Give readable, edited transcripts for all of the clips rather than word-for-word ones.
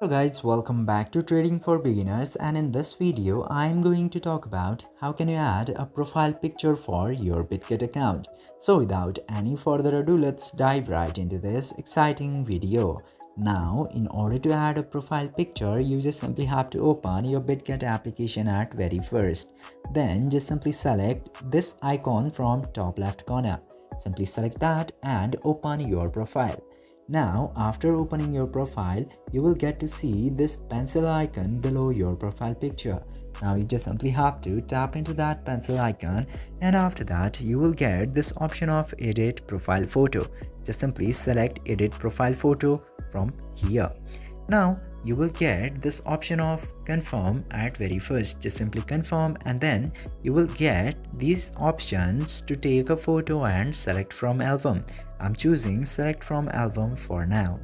Hello guys, welcome back to Trading for Beginners, and in this video I'm going to talk about how can you add a profile picture for your Bitget account. So without any further ado, let's dive right into this exciting video. Now, in order to add a profile picture, you just simply have to open your Bitget application at very first. Then just simply select this icon from top left corner. Simply select that and open your profile. Now, after opening your profile, you will get to see this pencil icon below your profile picture. Now you just simply have to tap into that pencil icon, and after that you will get this option of edit profile photo. Just simply select edit profile photo from here. Now you will get this option of confirm at very first. Just simply confirm, and then you will get these options to take a photo and select from album. I'm choosing select from album for now.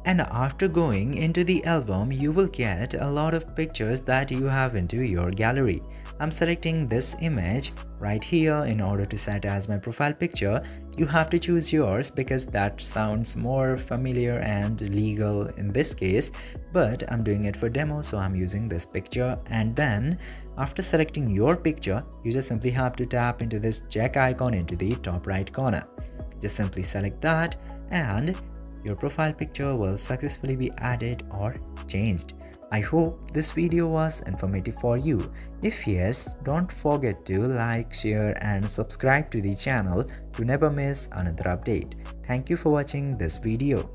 And after going into the album, you will get a lot of pictures that you have into your gallery. I'm selecting this image right here in order to set as my profile picture. You have to choose yours because that sounds more familiar and legal in this case, but I'm doing it for demo, so I'm using this picture. And then after selecting your picture, you just simply have to tap into this check icon into the top right corner. Just simply select that, and your profile picture will successfully be added or changed. I hope this video was informative for you. If yes, don't forget to like, share and subscribe to the channel to never miss another update. Thank you for watching this video.